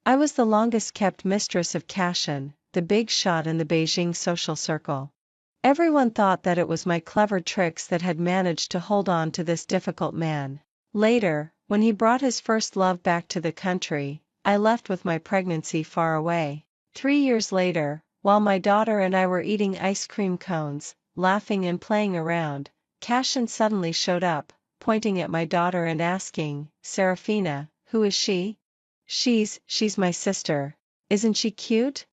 I was the longest kept mistress of Cashin, the big shot in the Beijing social circle. Everyone thought that it was my clever tricks that had managed to hold on to this difficult man. Later, when he brought his first love back to the country, I left with my pregnancy far away. 3 years later, while my daughter and I were eating ice cream cones, laughing and playing around, Cashin suddenly showed up, pointing at my daughter and asking, "Serafina, who is she?" She's my sister. Isn't she cute?"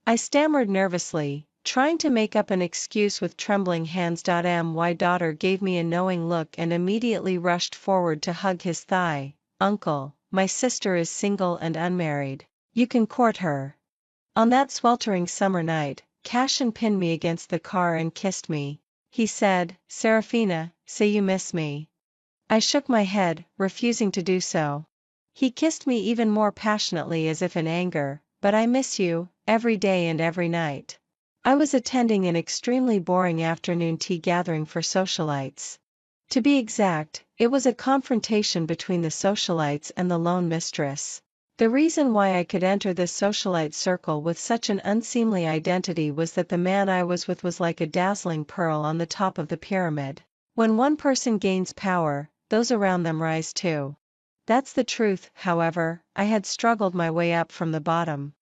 I stammered nervously, trying to make up an excuse with trembling hands. My daughter gave me a knowing look and immediately rushed forward to hug his thigh. "Uncle, my sister is single and unmarried. You can court her." On that sweltering summer night, Cashin pinned me against the car and kissed me. He said, "Serafina, say you miss me." I shook my head, refusing to do so. He kissed me even more passionately as if in anger, "But I miss you, every day and every night." I was attending an extremely boring afternoon tea gathering for socialites. To be exact, it was a confrontation between the socialites and the lone mistress. The reason why I could enter this socialite circle with such an unseemly identity was that the man I was with was like a dazzling pearl on the top of the pyramid. When one person gains power, those around them rise too. That's the truth. However, I had struggled my way up from the bottom.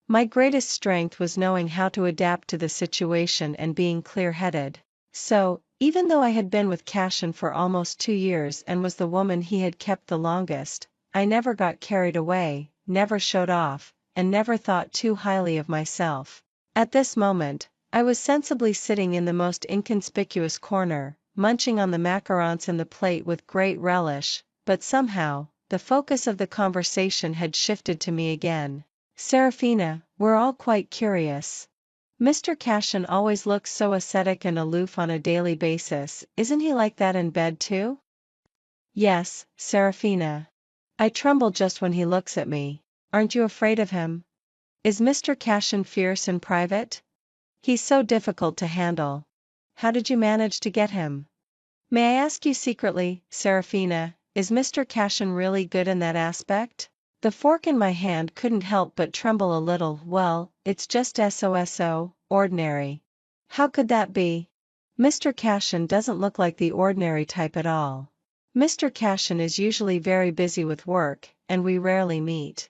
My greatest strength was knowing how to adapt to the situation and being clear-headed. So, even though I had been with Cashin for almost 2 years and was the woman he had kept the longest, I never got carried away, never showed off, and never thought too highly of myself. At this moment, I was sensibly sitting in the most inconspicuous corner, munching on the macarons in the plate with great relish, but somehow, the focus of the conversation had shifted to me again. "Serafina, we're all quite curious. Mr. Cashin always looks so ascetic and aloof on a daily basis, isn't he like that in bed too?" "Yes, Serafina. I tremble just when he looks at me. Aren't you afraid of him? Is Mr. Cashin fierce in private? He's so difficult to handle. How did you manage to get him? May I ask you secretly, Serafina, is Mr. Cashin really good in that aspect?" The fork in my hand couldn't help but tremble a little. "Well, it's just so ordinary." "How could that be? Mr. Cashin doesn't look like the ordinary type at all. Mr. Cashin is usually very busy with work, and we rarely meet."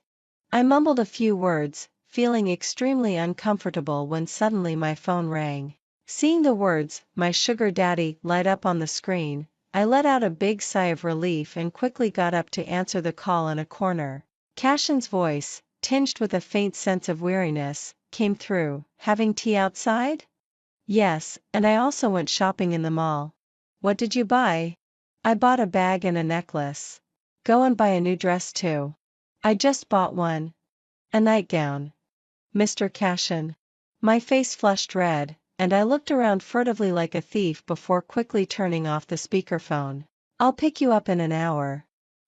I mumbled a few words, feeling extremely uncomfortable when suddenly my phone rang. Seeing the words, "My sugar daddy," light up on the screen, I let out a big sigh of relief and quickly got up to answer the call in a corner. Cashin's voice, tinged with a faint sense of weariness, came through. "Having tea outside?" "Yes, and I also went shopping in the mall." "What did you buy?" "I bought a bag and a necklace." "Go and buy a new dress too." "I just bought one. A nightgown." "Mr. Cashin." My face flushed red, and I looked around furtively like a thief before quickly turning off the speakerphone. "I'll pick you up in an hour."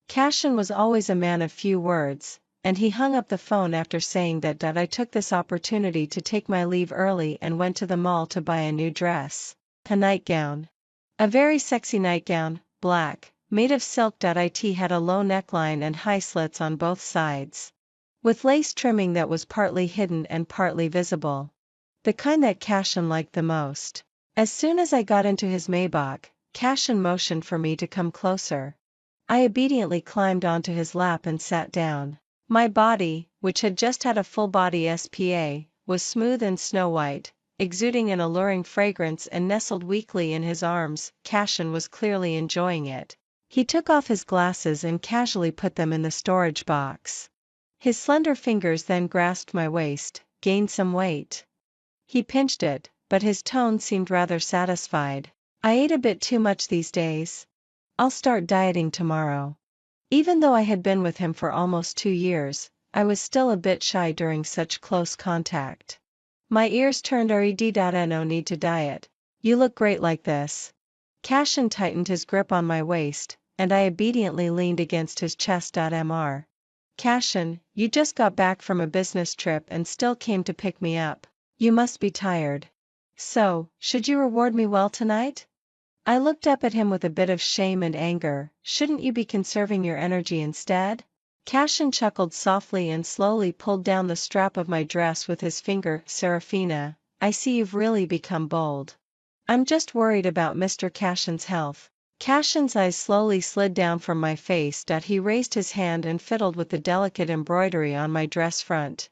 Cashin was always a man of few words, and he hung up the phone after saying that. I took this opportunity to take my leave early and went to the mall to buy a new dress. A nightgown. A very sexy nightgown, black, made of silk. It had a low neckline and high slits on both sides, with lace trimming that was partly hidden and partly visible. The kind that Cashin liked the most. As soon as I got into his Maybach, Cashin motioned for me to come closer. I obediently climbed onto his lap and sat down. My body, which had just had a full-body SPA, was smooth and snow-white, exuding an alluring fragrance, and nestled weakly in his arms. Cashin was clearly enjoying it. He took off his glasses and casually put them in the storage box. His slender fingers then grasped my waist, gained some weight. He pinched it, but his tone seemed rather satisfied. "I ate a bit too much these days. I'll start dieting tomorrow." Even though I had been with him for almost 2 years, I was still a bit shy during such close contact. My ears turned no need to diet. "You look great like this." Cashin tightened his grip on my waist, and I obediently leaned against his chest. Mr. Cashin, you just got back from a business trip and still came to pick me up. You must be tired. So, should you reward me well tonight? I looked up at him with a bit of shame and anger. "Shouldn't you be conserving your energy instead?" Cashin chuckled softly and slowly pulled down the strap of my dress with his finger. Serafina, I see you've really become bold. I'm just worried about Mr. Cashin's health. Cashin's eyes slowly slid down from my face. He raised his hand and fiddled with the delicate embroidery on my dress front.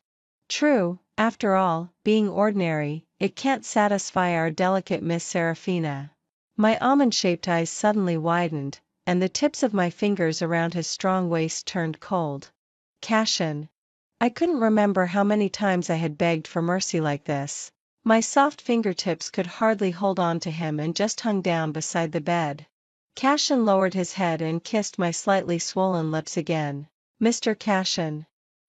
True, after all, being ordinary, it can't satisfy our delicate Miss Serafina. My almond-shaped eyes suddenly widened, and the tips of my fingers around his strong waist turned cold. Cashin. I couldn't remember how many times I had begged for mercy like this. My soft fingertips could hardly hold on to him and just hung down beside the bed. Cashin lowered his head and kissed my slightly swollen lips again. Mr. Cashin.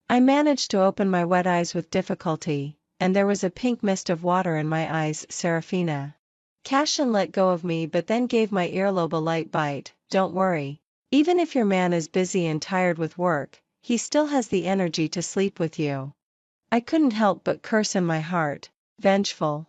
I managed to open my wet eyes with difficulty, and there was a pink mist of water in my eyes. Serafina. Cashin let go of me but then gave my earlobe a light bite. Don't worry. Even if your man is busy and tired with work, he still has the energy to sleep with you. I couldn't help but curse in my heart. Vengeful.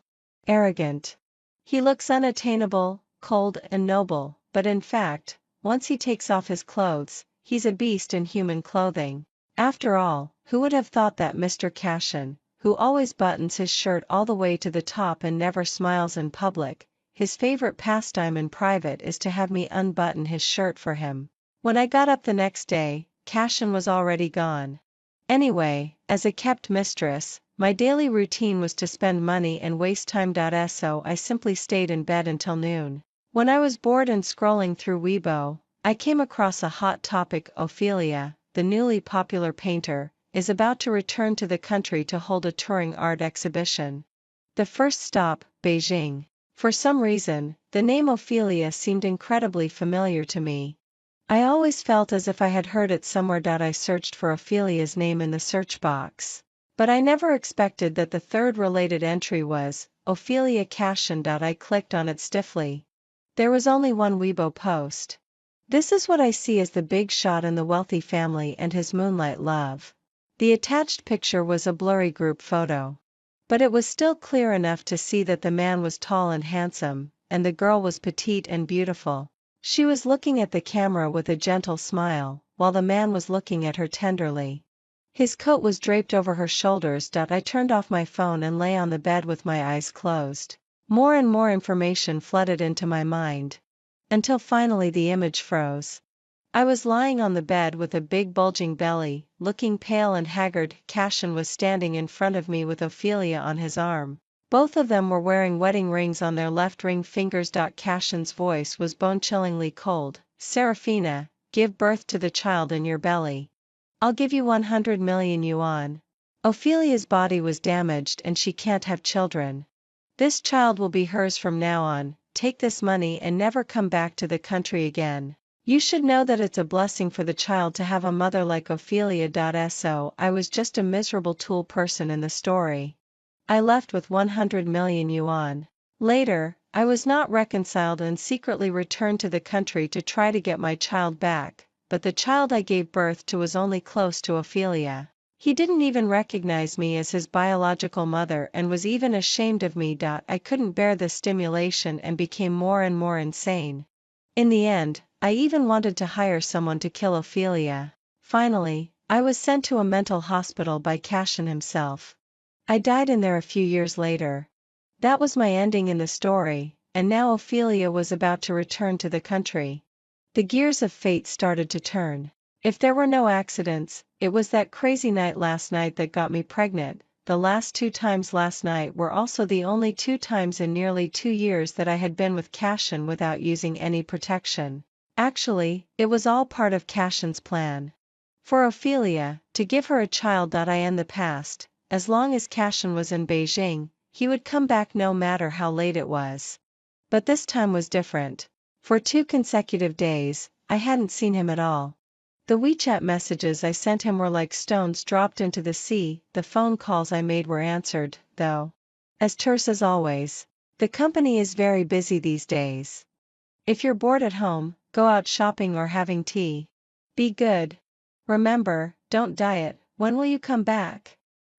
Arrogant. He looks unattainable, cold and noble, but in fact, once he takes off his clothes, he's a beast in human clothing. After all, who would have thought that Mr. Cashin, who always buttons his shirt all the way to the top and never smiles in public, his favorite pastime in private is to have me unbutton his shirt for him. When I got up the next day, Cashin was already gone. Anyway, as a kept mistress, my daily routine was to spend money and waste time. So I simply stayed in bed until noon. When I was bored and scrolling through Weibo, I came across a hot topic. Ophelia, the newly popular painter, is about to return to the country to hold a touring art exhibition. The first stop, Beijing. For some reason, the name Ophelia seemed incredibly familiar to me. I always felt as if I had heard it somewhere. I searched for Ophelia's name in the search box. But I never expected that the third related entry was Ophelia Cashin. I clicked on it stiffly. There was only one Weibo post. This is what I see as the big shot in the wealthy family and his moonlight love. The attached picture was a blurry group photo. But it was still clear enough to see that the man was tall and handsome, and the girl was petite and beautiful. She was looking at the camera with a gentle smile, while the man was looking at her tenderly. His coat was draped over her shoulders. I turned off my phone and lay on the bed with my eyes closed. More and more information flooded into my mind. Until finally the image froze. I was lying on the bed with a big bulging belly, looking pale and haggard. Cashin was standing in front of me with Ophelia on his arm. Both of them were wearing wedding rings on their left ring fingers. Cashin's voice was bone-chillingly cold. Serafina, give birth to the child in your belly. I'll give you 100 million yuan. Ophelia's body was damaged and she can't have children. This child will be hers from now on. Take this money and never come back to the country again. You should know that it's a blessing for the child to have a mother like Ophelia. So I was just a miserable tool person in the story. I left with 100 million yuan. Later, I was not reconciled and secretly returned to the country to try to get my child back, but the child I gave birth to was only close to Ophelia. He didn't even recognize me as his biological mother and was even ashamed of me. I couldn't bear the stimulation and became more and more insane. In the end, I even wanted to hire someone to kill Ophelia. Finally, I was sent to a mental hospital by Cashin himself. I died in there a few years later. That was my ending in the story, and now Ophelia was about to return to the country. The gears of fate started to turn. If there were no accidents, it was that crazy night last night that got me pregnant. The last 2 times last night were also the only 2 times in nearly 2 years that I had been with Cashin without using any protection. Actually, it was all part of Cashin's plan. For Ophelia, to give her a child. In the past, as long as Cashin was in Beijing, he would come back no matter how late it was. But this time was different. For 2 consecutive days, I hadn't seen him at all. The WeChat messages I sent him were like stones dropped into the sea. The phone calls I made were answered, though, as terse as always. The company is very busy these days. If you're bored at home, go out shopping or having tea. Be good. Remember, don't diet. When will you come back?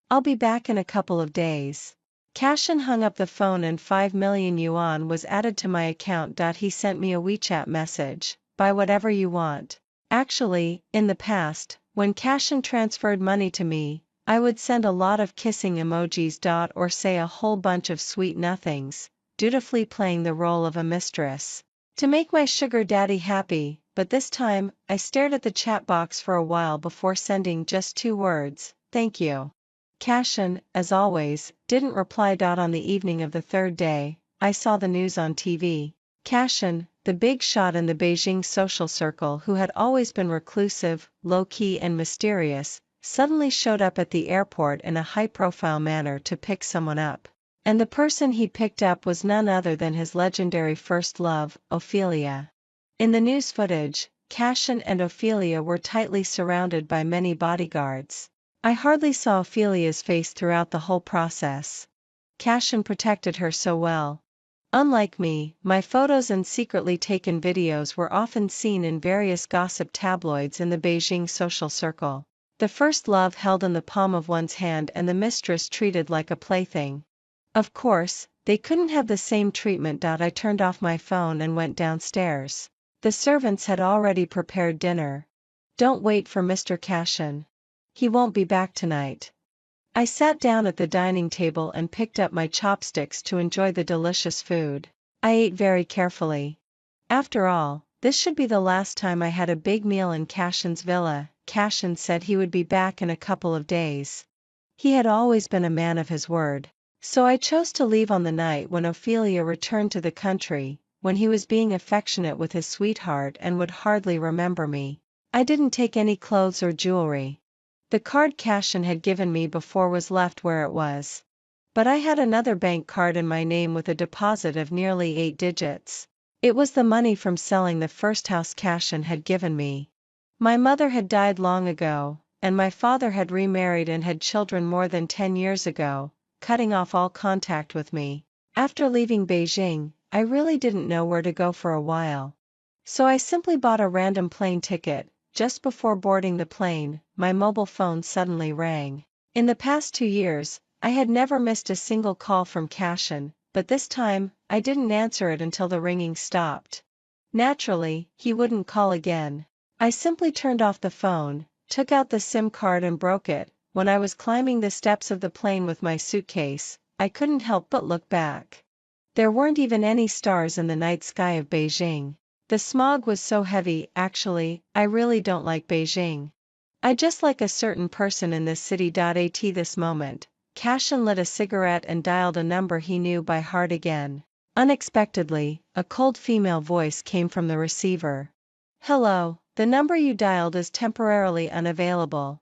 I'll be back in a couple of days. Cashin hung up the phone and 5 million yuan was added to my account. He sent me a WeChat message. Buy whatever you want. Actually, in the past, When Cashin transferred money to me, I would send a lot of kissing emojis. Or say a whole bunch of sweet nothings, dutifully playing the role of a mistress to make my sugar daddy happy, but this time, I stared at the chat box for a while before sending just 2 words, thank you. Cashin, as always, didn't reply. On the evening of the 3rd day, I saw the news on TV. Cashin, the big shot in the Beijing social circle who had always been reclusive, low-key and mysterious, suddenly showed up at the airport in a high-profile manner to pick someone up. And the person he picked up was none other than his legendary first love, Ophelia. In the news footage, Cashin and Ophelia were tightly surrounded by many bodyguards. I hardly saw Ophelia's face throughout the whole process. Cashin protected her so well. Unlike me, my photos and secretly taken videos were often seen in various gossip tabloids in the Beijing social circle. The first love held in the palm of one's hand and the mistress treated like a plaything. Of course, they couldn't have the same treatment. I turned off my phone and went downstairs. The servants had already prepared dinner. Don't wait for Mr. Cashin. He won't be back tonight. I sat down at the dining table and picked up my chopsticks to enjoy the delicious food. I ate very carefully. After all, this should be the last time I had a big meal in Cashin's villa. Cashin said he would be back in a couple of days. He had always been a man of his word. So I chose to leave on the night when Ophelia returned to the country, when he was being affectionate with his sweetheart and would hardly remember me. I didn't take any clothes or jewelry. The card Cashin had given me before was left where it was. But I had another bank card in my name with a deposit of nearly 8 digits. It was the money from selling the first house Cashin had given me. My mother had died long ago, and my father had remarried and had children more than 10 years ago, cutting off all contact with me. After leaving Beijing, I really didn't know where to go for a while. So I simply bought a random plane ticket. Just before boarding the plane, my mobile phone suddenly rang. In the past 2 years, I had never missed a single call from Cashin, but this time, I didn't answer it until the ringing stopped. Naturally, he wouldn't call again. I simply turned off the phone, took out the SIM card and broke it. When I was climbing the steps of the plane with my suitcase, I couldn't help but look back. There weren't even any stars in the night sky of Beijing. The smog was so heavy. Actually, I really don't like Beijing. I just like a certain person in this city. At this moment, Cashin lit a cigarette and dialed a number he knew by heart again. Unexpectedly, a cold female voice came from the receiver. Hello, the number you dialed is temporarily unavailable.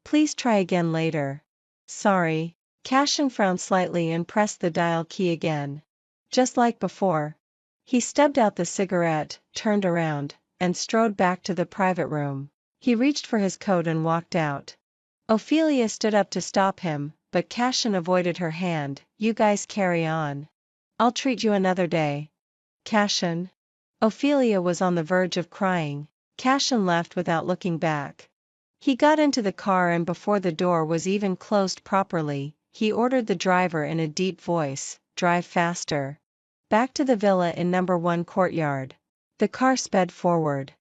Please try again later. Sorry. Cashin frowned slightly and pressed the dial key again. Just like before. He stubbed out the cigarette, turned around, and strode back to the private room. He reached for his coat and walked out. Ophelia stood up to stop him, but Cashin avoided her hand. You guys carry on. I'll treat you another day. Cashin? Ophelia was on the verge of crying. Cashin left without looking back. He got into the car and before the door was even closed properly, he ordered the driver in a deep voice, drive faster. Back to the villa in number 1 courtyard. The car sped forward.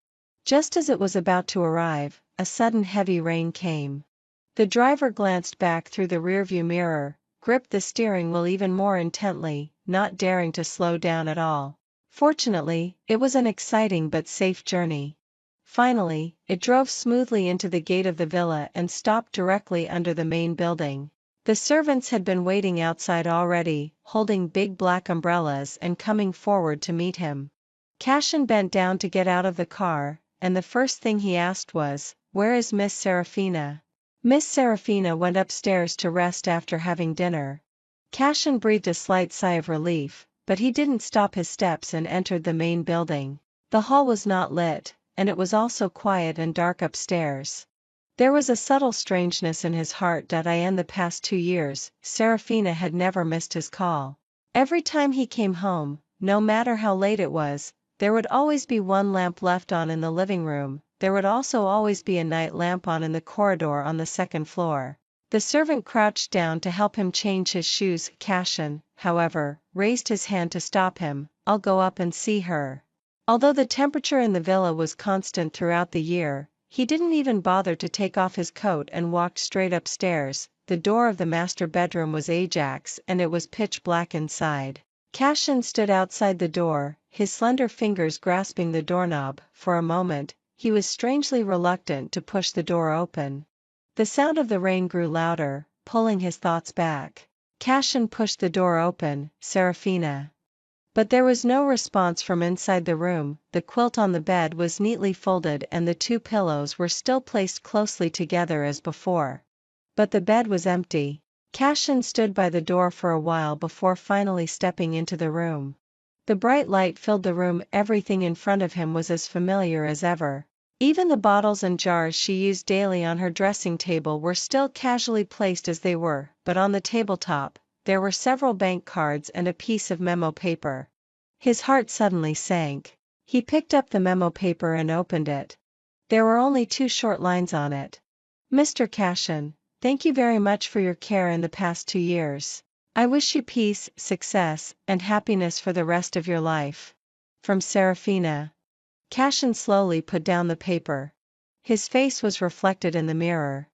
Just as it was about to arrive, a sudden heavy rain came. The driver glanced back through the rearview mirror, gripped the steering wheel even more intently, not daring to slow down at all. Fortunately, it was an exciting but safe journey. Finally, it drove smoothly into the gate of the villa and stopped directly under the main building. The servants had been waiting outside already, holding big black umbrellas and coming forward to meet him. Cashin bent down to get out of the car, and the first thing he asked was, "Where is Miss Serafina?" Miss Serafina went upstairs to rest after having dinner. Cashin breathed a slight sigh of relief, but he didn't stop his steps and entered the main building. The hall was not lit, and it was also quiet and dark upstairs. There was a subtle strangeness in his heart. In the past 2 years, Serafina had never missed his call. Every time he came home, no matter how late it was, there would always be one lamp left on in the living room. There would also always be a night lamp on in the corridor on the 2nd floor. The servant crouched down to help him change his shoes. Cashin, however, raised his hand to stop him. I'll go up and see her. Although the temperature in the villa was constant throughout the year, He didn't even bother to take off his coat and walked straight upstairs. The door of the master bedroom was Ajax and it was pitch black inside. Cashin stood outside the door, his slender fingers grasping the doorknob. For a moment, he was strangely reluctant to push the door open. The sound of the rain grew louder, pulling his thoughts back. Cashin pushed the door open. Serafina. But there was no response from inside the room. The quilt on the bed was neatly folded and the two pillows were still placed closely together as before. But the bed was empty. Cashin stood by the door for a while before finally stepping into the room. The bright light filled the room. Everything in front of him was as familiar as ever. Even the bottles and jars she used daily on her dressing table were still casually placed as they were, but on the tabletop, there were several bank cards and a piece of memo paper. His heart suddenly sank. He picked up the memo paper and opened it. There were only 2 short lines on it. Mr. Cashin, thank you very much for your care in the past 2 years. I wish you peace, success, and happiness for the rest of your life. From Serafina. Cashin slowly put down the paper. His face was reflected in the mirror.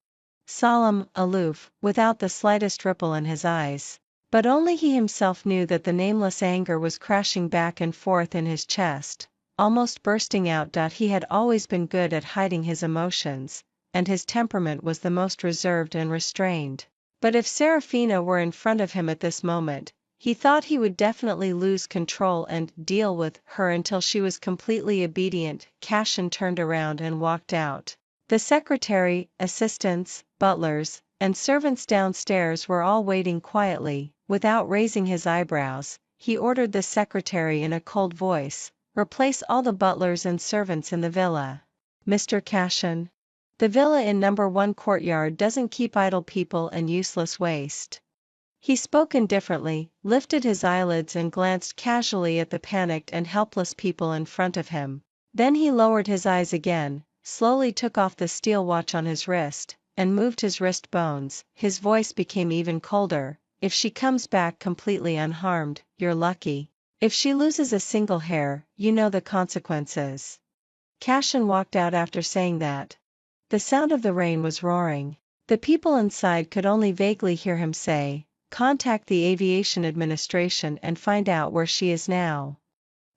Solemn, aloof, without the slightest ripple in his eyes. But only he himself knew that the nameless anger was crashing back and forth in his chest, almost bursting out. He had always been good at hiding his emotions, and his temperament was the most reserved and restrained. But if Serafina were in front of him at this moment, he thought he would definitely lose control and deal with her until she was completely obedient. Cashin turned around and walked out. The secretary, assistants, butlers, and servants downstairs were all waiting quietly. Without raising his eyebrows, he ordered the secretary in a cold voice, "Replace all the butlers and servants in the villa." Mr. Cashin. The villa in number 1 courtyard doesn't keep idle people and useless waste. He spoke indifferently, lifted his eyelids and glanced casually at the panicked and helpless people in front of him. Then he lowered his eyes again, slowly took off the steel watch on his wrist, and moved his wrist bones. His voice became even colder. If she comes back completely unharmed, you're lucky. If she loses a single hair, you know the consequences. Cashin walked out after saying that. The sound of the rain was roaring. The people inside could only vaguely hear him say, "Contact the Aviation Administration and find out where she is now."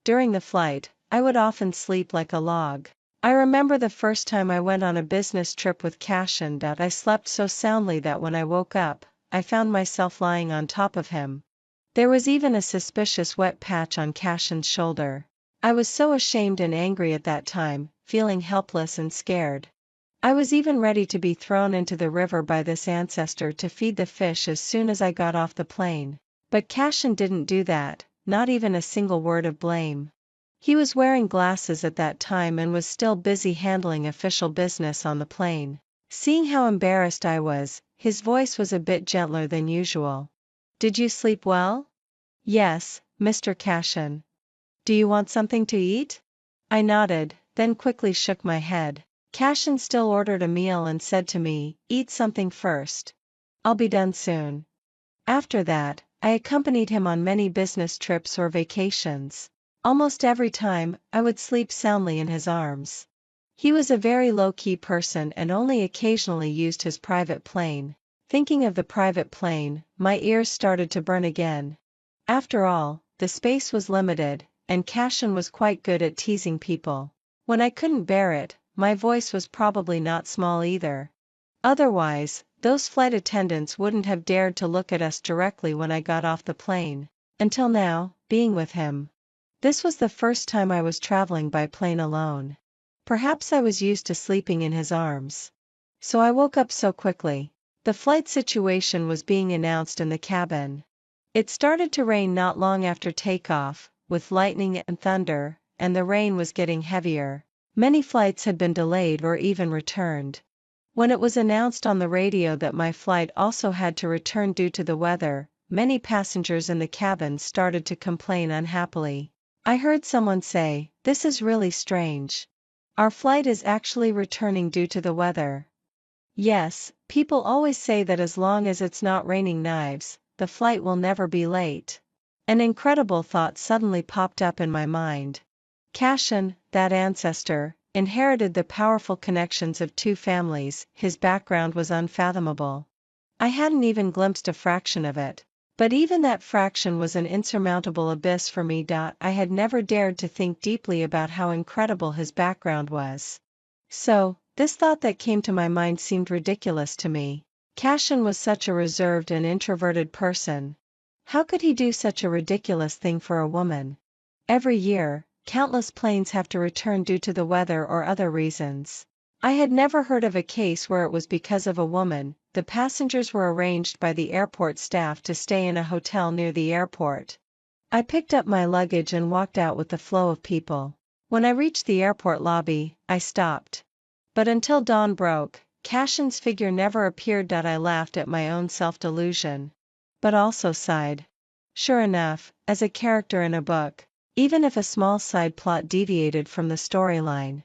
During the flight, I would often sleep like a log. I remember the first time I went on a business trip with Cashin. I slept so soundly that when I woke up, I found myself lying on top of him. There was even a suspicious wet patch on Cashin's shoulder. I was so ashamed and angry at that time, feeling helpless and scared. I was even ready to be thrown into the river by this ancestor to feed the fish as soon as I got off the plane. But Cashin didn't do that, not even a single word of blame. He was wearing glasses at that time and was still busy handling official business on the plane. Seeing how embarrassed I was, his voice was a bit gentler than usual. "Did you sleep well?" "Yes, Mr. Cashin." "Do you want something to eat?" I nodded, then quickly shook my head. Cashin still ordered a meal and said to me, "Eat something first. I'll be done soon." After that, I accompanied him on many business trips or vacations. Almost every time, I would sleep soundly in his arms. He was a very low-key person and only occasionally used his private plane. Thinking of the private plane, my ears started to burn again. After all, the space was limited, and Cashin was quite good at teasing people. When I couldn't bear it, my voice was probably not small either. Otherwise, those flight attendants wouldn't have dared to look at us directly when I got off the plane. Until now, being with him. This was the first time I was traveling by plane alone. Perhaps I was used to sleeping in his arms. So I woke up so quickly. The flight situation was being announced in the cabin. It started to rain not long after takeoff, with lightning and thunder, and the rain was getting heavier. Many flights had been delayed or even returned. When it was announced on the radio that my flight also had to return due to the weather, many passengers in the cabin started to complain unhappily. I heard someone say, "This is really strange. Our flight is actually returning due to the weather." Yes, people always say that as long as it's not raining knives, the flight will never be late. An incredible thought suddenly popped up in my mind. Cashin, that ancestor, inherited the powerful connections of two families. His background was unfathomable. I hadn't even glimpsed a fraction of it. But even that fraction was an insurmountable abyss for me. I had never dared to think deeply about how incredible his background was. So, this thought that came to my mind seemed ridiculous to me. Cashin was such a reserved and introverted person. How could he do such a ridiculous thing for a woman? Every year, countless planes have to return due to the weather or other reasons. I had never heard of a case where it was because of a woman. The passengers were arranged by the airport staff to stay in a hotel near the airport. I picked up my luggage and walked out with the flow of people. When I reached the airport lobby, I stopped. But until dawn broke, Cashin's figure never appeared. I laughed at my own self-delusion. But also sighed. Sure enough, as a character in a book, even if a small side plot deviated from the storyline.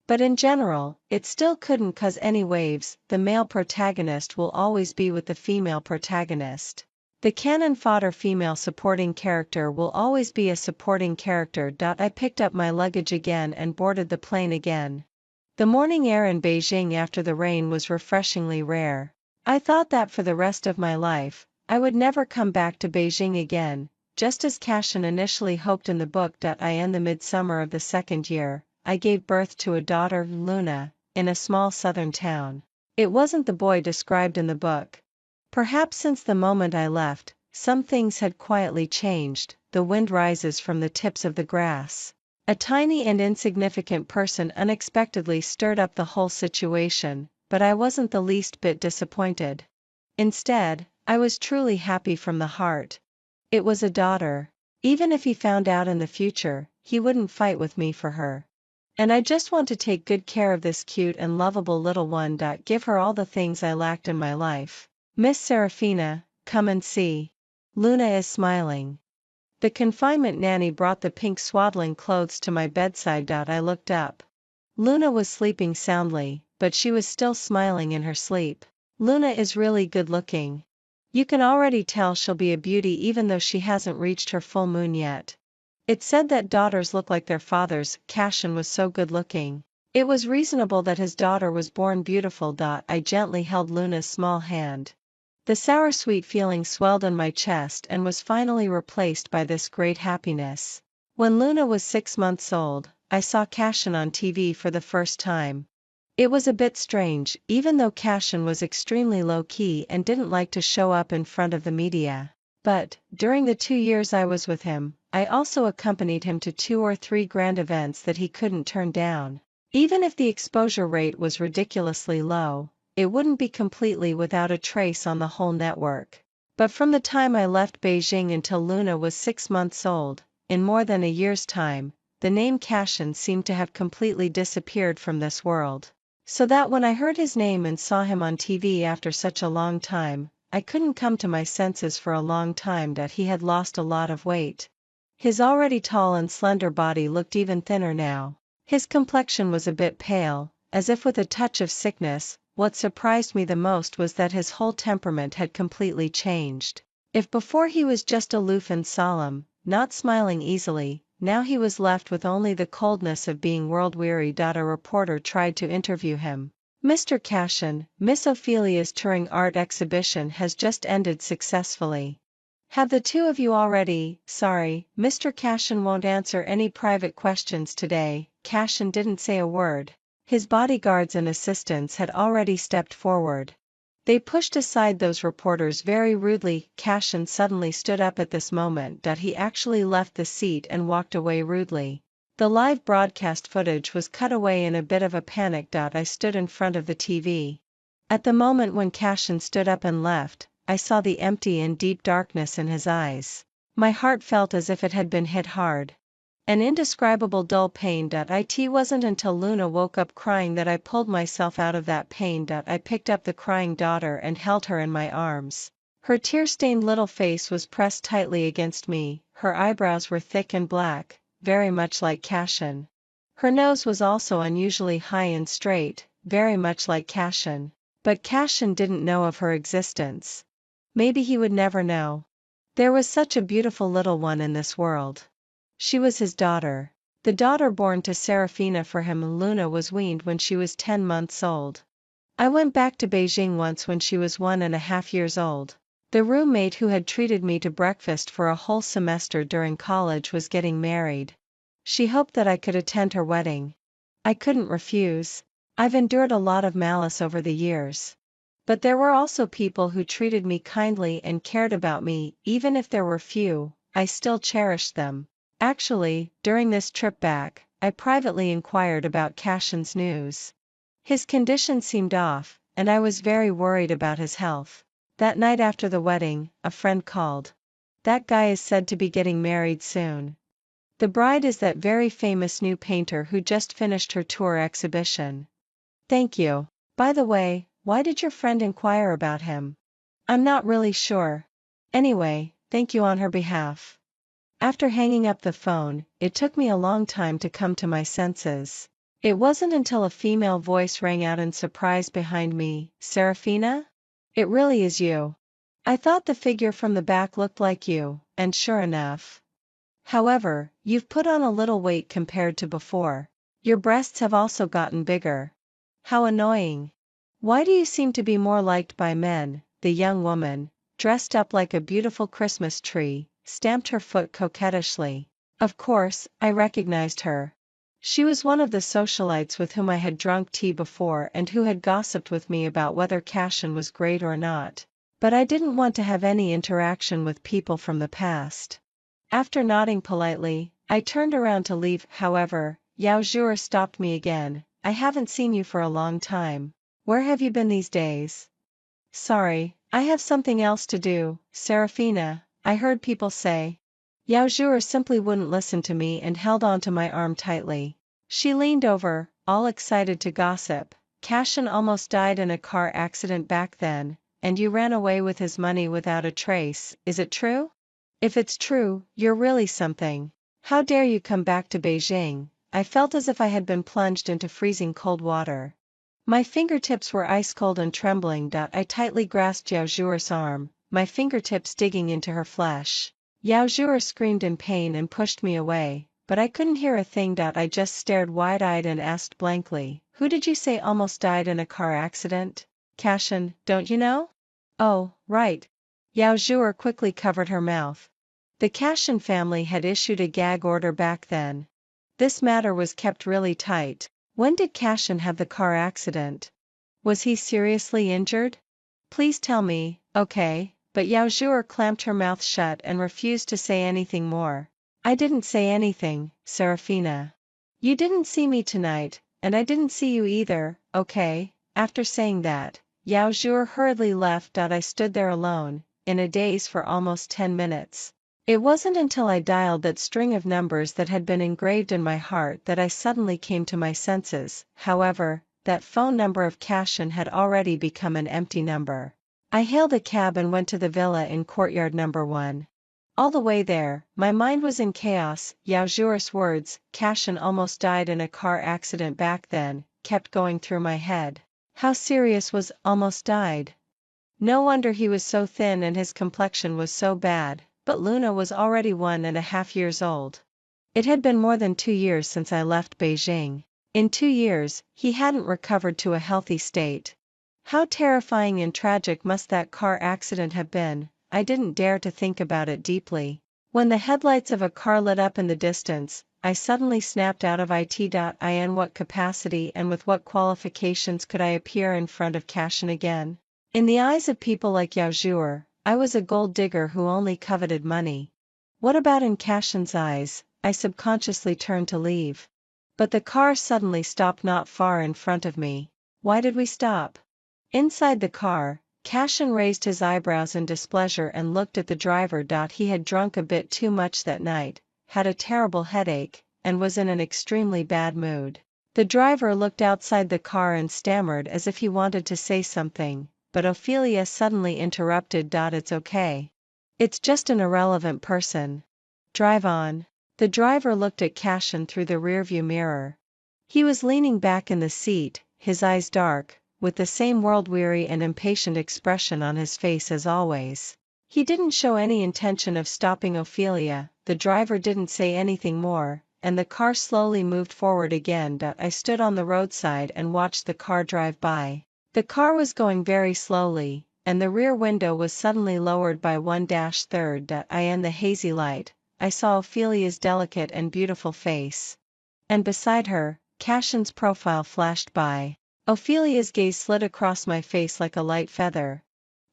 But in general, it still couldn't cause any waves. The male protagonist will always be with the female protagonist. The cannon fodder female supporting character will always be a supporting character. I picked up my luggage again and boarded the plane again. The morning air in Beijing after the rain was refreshingly rare. I thought that for the rest of my life, I would never come back to Beijing again, just as Cashin initially hoped in the book. In the midsummer of the second year, I gave birth to a daughter, Luna, in a small southern town. It wasn't the boy described in the book. Perhaps since the moment I left, some things had quietly changed. The wind rises from the tips of the grass. A tiny and insignificant person unexpectedly stirred up the whole situation, but I wasn't the least bit disappointed. Instead, I was truly happy from the heart. It was a daughter. Even if he found out in the future, he wouldn't fight with me for her. And I just want to take good care of this cute and lovable little one. Give her all the things I lacked in my life. Miss Serafina, come and see. Luna is smiling. The confinement nanny brought the pink swaddling clothes to my bedside. I looked up. Luna was sleeping soundly, but she was still smiling in her sleep. Luna is really good looking. You can already tell she'll be a beauty even though she hasn't reached her full moon yet. It's said that daughters look like their fathers. Cashin was so good looking. It was reasonable that his daughter was born beautiful. I gently held Luna's small hand. The sour sweet feeling swelled in my chest and was finally replaced by this great happiness. When Luna was 6 months old, I saw Cashin on TV for the first time. It was a bit strange, even though Cashin was extremely low-key and didn't like to show up in front of the media. But, during the 2 years I was with him, I also accompanied him to 2 or 3 grand events that he couldn't turn down. Even if the exposure rate was ridiculously low, it wouldn't be completely without a trace on the whole network. But from the time I left Beijing until Luna was 6 months old, in more than a year's time, the name Cashin seemed to have completely disappeared from this world. So that when I heard his name and saw him on TV after such a long time, I couldn't come to my senses for a long time. He had lost a lot of weight. His already tall and slender body looked even thinner now. His complexion was a bit pale, as if with a touch of sickness. What surprised me the most was that his whole temperament had completely changed. If before he was just aloof and solemn, not smiling easily, now he was left with only the coldness of being world-weary. A reporter tried to interview him. Mr. Cashin, Miss Ophelia's touring art exhibition has just ended successfully. Have the two of you already? Sorry, Mr. Cashin won't answer any private questions today. Cashin didn't say a word. His bodyguards and assistants had already stepped forward. They pushed aside those reporters very rudely. Cashin suddenly stood up at this moment. He actually left the seat and walked away rudely. The live broadcast footage was cut away in a bit of a panic. I stood in front of the TV. At the moment when Cashin stood up and left, I saw the empty and deep darkness in his eyes. My heart felt as if it had been hit hard. An indescribable dull pain. It wasn't until Luna woke up crying that I pulled myself out of that pain. I picked up the crying daughter and held her in my arms. Her tear-stained little face was pressed tightly against me, her eyebrows were thick and black, very much like Cashin. Her nose was also unusually high and straight, very much like Cashin. But Cashin didn't know of her existence. Maybe he would never know. There was such a beautiful little one in this world. She was his daughter. The daughter born to Serafina for him. Luna was weaned when she was 10 months old. I went back to Beijing once when she was 1.5 years old. The roommate who had treated me to breakfast for a whole semester during college was getting married. She hoped that I could attend her wedding. I couldn't refuse. I've endured a lot of malice over the years. But there were also people who treated me kindly and cared about me, even if there were few, I still cherished them. Actually, during this trip back, I privately inquired about Cashin's news. His condition seemed off, and I was very worried about his health. That night after the wedding, a friend called. That guy is said to be getting married soon. The bride is that very famous new painter who just finished her tour exhibition. Thank you. By the way, why did your friend inquire about him? I'm not really sure. Anyway, thank you on her behalf. After hanging up the phone, it took me a long time to come to my senses. It wasn't until a female voice rang out in surprise behind me. Serafina? It really is you. I thought the figure from the back looked like you, and sure enough. However, you've put on a little weight compared to before. Your breasts have also gotten bigger. How annoying. Why do you seem to be more liked by men? The young woman, dressed up like a beautiful Christmas tree, stamped her foot coquettishly. Of course, I recognized her. She was one of the socialites with whom I had drunk tea before and who had gossiped with me about whether Cashin was great or not. But I didn't want to have any interaction with people from the past. After nodding politely, I turned around to leave. However, Yao Zhuer stopped me again. I haven't seen you for a long time. Where have you been these days? Sorry, I have something else to do, Serafina, I heard people say. Yao Zhuer simply wouldn't listen to me and held onto my arm tightly. She leaned over, all excited to gossip. Cashin almost died in a car accident back then, and you ran away with his money without a trace, is it true? If it's true, you're really something. How dare you come back to Beijing? I felt as if I had been plunged into freezing cold water. My fingertips were ice cold and trembling. I tightly grasped Yao Zhuer's arm, my fingertips digging into her flesh. Yao Zhuer screamed in pain and pushed me away, but I couldn't hear a thing. I just stared wide-eyed and asked blankly, who did you say almost died in a car accident? Cashin, don't you know? Oh, right. Yao Zhuer quickly covered her mouth. The Cashin family had issued a gag order back then. This matter was kept really tight. When did Cashin have the car accident? Was he seriously injured? Please tell me, okay, but Yao Zhuer clamped her mouth shut and refused to say anything more. I didn't say anything, Serafina. You didn't see me tonight, and I didn't see you either, okay? After saying that, Yao Zhuer hurriedly left. I stood there alone, in a daze for almost 10 minutes. It wasn't until I dialed that string of numbers that had been engraved in my heart that I suddenly came to my senses. However, that phone number of Cashin had already become an empty number. I hailed a cab and went to the villa in courtyard number 1. All the way there, my mind was in chaos. Yao Zhuer's words, Cashin almost died in a car accident back then, kept going through my head. How serious was almost died? No wonder he was so thin and his complexion was so bad. But Luna was already 1.5 years old. It had been more than 2 years since I left Beijing. In 2 years, he hadn't recovered to a healthy state. How terrifying and tragic must that car accident have been? I didn't dare to think about it deeply. When the headlights of a car lit up in the distance, I suddenly snapped out of it. In what capacity and with what qualifications could I appear in front of Cashin again? In the eyes of people like Yao Zhuer, I was a gold digger who only coveted money. What about in Cashin's eyes? I subconsciously turned to leave. But the car suddenly stopped not far in front of me. Why did we stop? Inside the car, Cashin raised his eyebrows in displeasure and looked at the driver. He had drunk a bit too much that night, had a terrible headache, and was in an extremely bad mood. The driver looked outside the car and stammered as if he wanted to say something. But Ophelia suddenly interrupted. It's okay. It's just an irrelevant person. Drive on. The driver looked at Cashin through the rearview mirror. He was leaning back in the seat, his eyes dark, with the same world-weary and impatient expression on his face as always. He didn't show any intention of stopping Ophelia. The driver didn't say anything more, and the car slowly moved forward again. I stood on the roadside and watched the car drive by. The car was going very slowly, and the rear window was suddenly lowered by 1/3. In the hazy light, I saw Ophelia's delicate and beautiful face. And beside her, Cassion's profile flashed by. Ophelia's gaze slid across my face like a light feather.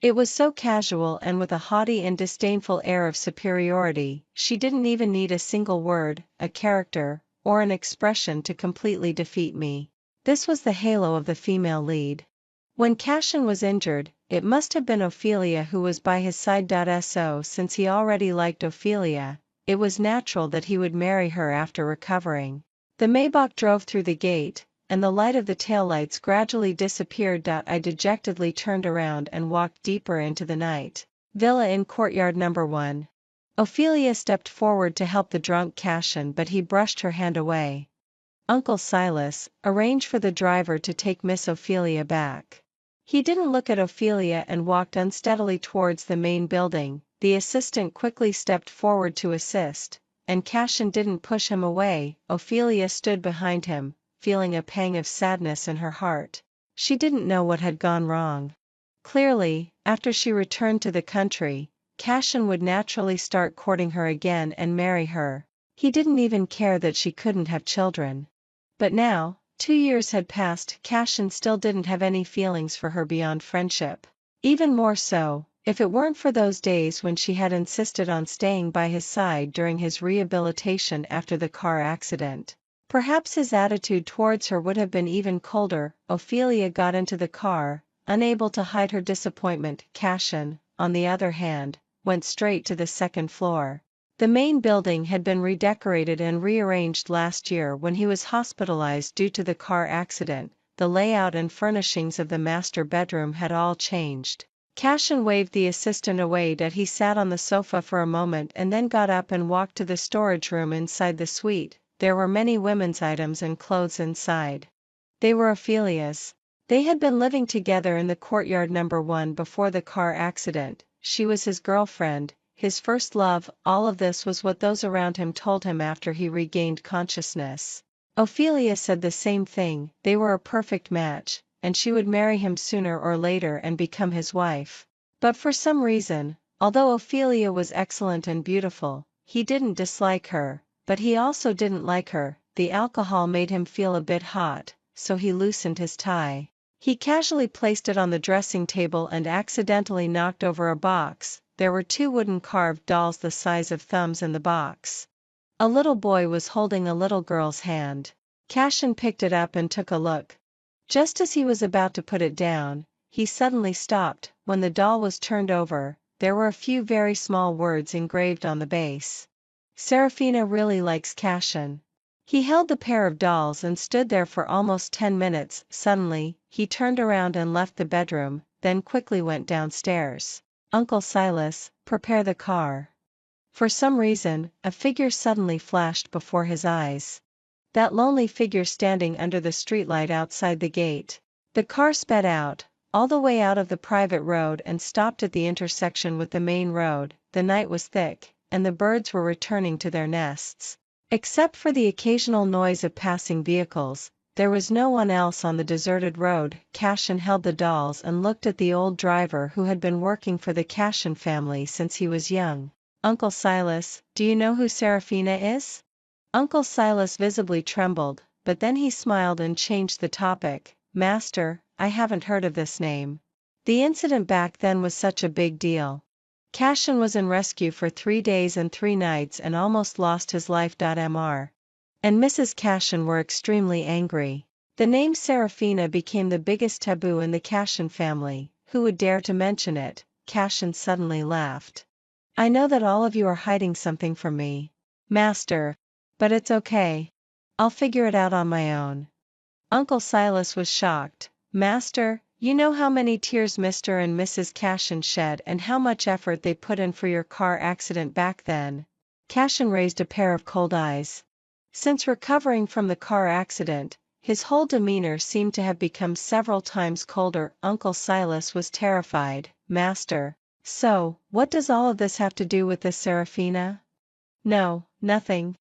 It was so casual, and with a haughty and disdainful air of superiority, she didn't even need a single word, a character, or an expression to completely defeat me. This was the halo of the female lead. When Cassion was injured, it must have been Ophelia who was by his side. So since he already liked Ophelia, it was natural that he would marry her after recovering. The Maybach drove through the gate, and the light of the taillights gradually disappeared. I dejectedly turned around and walked deeper into the night. Villa in courtyard number 1. Ophelia stepped forward to help the drunk Cassion, but he brushed her hand away. Uncle Silas, arrange for the driver to take Miss Ophelia back. He didn't look at Ophelia and walked unsteadily towards the main building. The assistant quickly stepped forward to assist, and Cassion didn't push him away. Ophelia stood behind him, feeling a pang of sadness in her heart. She didn't know what had gone wrong. Clearly, after she returned to the country, Cassion would naturally start courting her again and marry her. He didn't even care that she couldn't have children. But now, 2 years had passed, Cassion still didn't have any feelings for her beyond friendship. Even more so, if it weren't for those days when she had insisted on staying by his side during his rehabilitation after the car accident. Perhaps his attitude towards her would have been even colder. Ophelia got into the car, unable to hide her disappointment. Cassion, on the other hand, went straight to the second floor. The main building had been redecorated and rearranged last year when he was hospitalized due to the car accident. The layout and furnishings of the master bedroom had all changed. Cassion waved the assistant away. He sat on the sofa for a moment and then got up and walked to the storage room inside the suite. There were many women's items and clothes inside. They were Ophelia's. They had been living together in the courtyard number 1 before the car accident. She was his girlfriend, his first love. All of this was what those around him told him after he regained consciousness. Ophelia said the same thing. They were a perfect match, and she would marry him sooner or later and become his wife. But for some reason, although Ophelia was excellent and beautiful, he didn't dislike her, but he also didn't like her. The alcohol made him feel a bit hot, so he loosened his tie. He casually placed it on the dressing table and accidentally knocked over a box. There were 2 wooden carved dolls the size of thumbs in the box. A little boy was holding a little girl's hand. Cassion picked it up and took a look. Just as he was about to put it down, he suddenly stopped. When the doll was turned over, there were a few very small words engraved on the base. Serafina really likes Cassion. He held the pair of dolls and stood there for almost 10 minutes. Suddenly, he turned around and left the bedroom, then quickly went downstairs. Uncle Silas, prepare the car. For some reason, a figure suddenly flashed before his eyes. That lonely figure standing under the streetlight outside the gate. The car sped out, all the way out of the private road and stopped at the intersection with the main road. The night was thick, and the birds were returning to their nests. Except for the occasional noise of passing vehicles, there was no one else on the deserted road. Cassion held the dolls and looked at the old driver who had been working for the Cassion family since he was young. Uncle Silas, do you know who Serafina is? Uncle Silas visibly trembled, but then he smiled and changed the topic. Master, I haven't heard of this name. The incident back then was such a big deal. Cassion was in rescue for 3 days and 3 nights and almost lost his life. Mr. and Mrs. Cassion were extremely angry. The name Serafina became the biggest taboo in the Cassion family. Who would dare to mention it? Cassion suddenly laughed. I know that all of you are hiding something from me, Master. But it's okay. I'll figure it out on my own. Uncle Silas was shocked. Master, you know how many tears Mr. and Mrs. Cassion shed and how much effort they put in for your car accident back then. Cassion raised a pair of cold eyes. Since recovering from the car accident, his whole demeanor seemed to have become several times colder. Uncle Silas was terrified. Master, so, what does all of this have to do with this Serafina? No, nothing.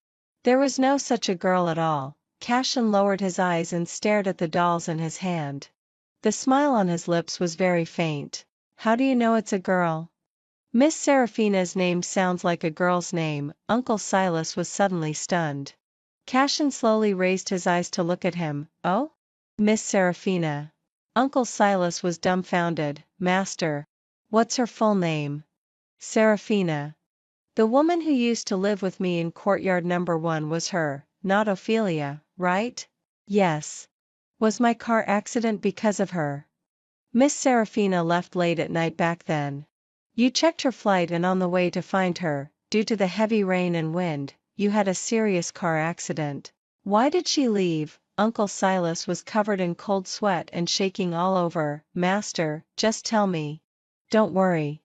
There was no such a girl at all. Cashin lowered his eyes and stared at the dolls in his hand. The smile on his lips was very faint. How do you know it's a girl? Miss Seraphina's name sounds like a girl's name. Uncle Silas was suddenly stunned. Cashin slowly raised his eyes to look at him. Oh? Miss Seraphina. Uncle Silas was dumbfounded. Master. What's her full name? Seraphina. The woman who used to live with me in courtyard number 1 was her, not Ophelia, right? Yes. Was my car accident because of her? Miss Seraphina left late at night back then. You checked her flight and on the way to find her, due to the heavy rain and wind, you had a serious car accident. Why did she leave? Uncle Silas was covered in cold sweat and shaking all over. Master, just tell me. Don't worry.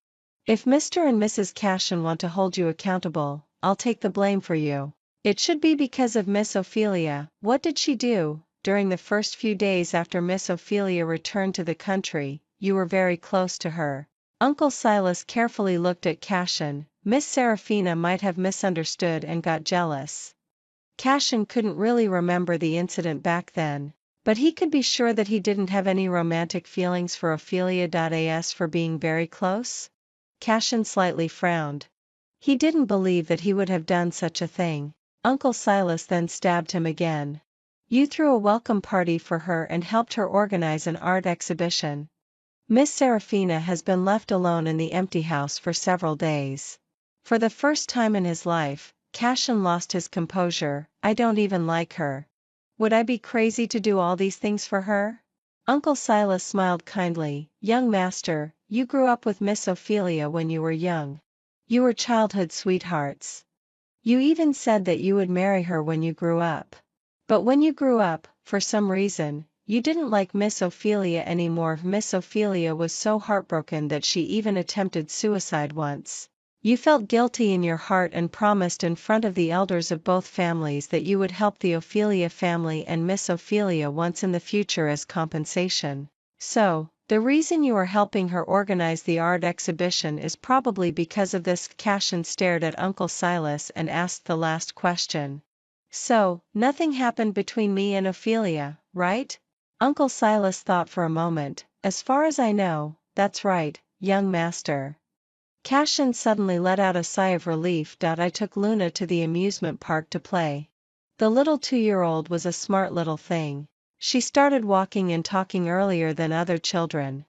If Mr. and Mrs. Cashin want to hold you accountable, I'll take the blame for you. It should be because of Miss Ophelia. What did she do? During the first few days after Miss Ophelia returned to the country, you were very close to her. Uncle Silas carefully looked at Cashin. Miss Seraphina might have misunderstood and got jealous. Cashin couldn't really remember the incident back then, but he could be sure that he didn't have any romantic feelings for Ophelia. As for being very close? Cashin slightly frowned. He didn't believe that he would have done such a thing. Uncle Silas then stabbed him again. You threw a welcome party for her and helped her organize an art exhibition. Miss Seraphina has been left alone in the empty house for several days. For the first time in his life, Cashin lost his composure. I don't even like her. Would I be crazy to do all these things for her? Uncle Silas smiled kindly. Young master, you grew up with Miss Ophelia when you were young. You were childhood sweethearts. You even said that you would marry her when you grew up. But when you grew up, for some reason, you didn't like Miss Ophelia anymore. Miss Ophelia was so heartbroken that she even attempted suicide once. You felt guilty in your heart and promised in front of the elders of both families that you would help the Ophelia family and Miss Ophelia once in the future as compensation. So, the reason you are helping her organize the art exhibition is probably because of this. Cashin stared at Uncle Silas and asked the last question. So, nothing happened between me and Ophelia, right? Uncle Silas thought for a moment. As far as I know, that's right, young master. Cashin suddenly let out a sigh of relief. I took Luna to the amusement park to play. The little 2-year-old was a smart little thing. She started walking and talking earlier than other children.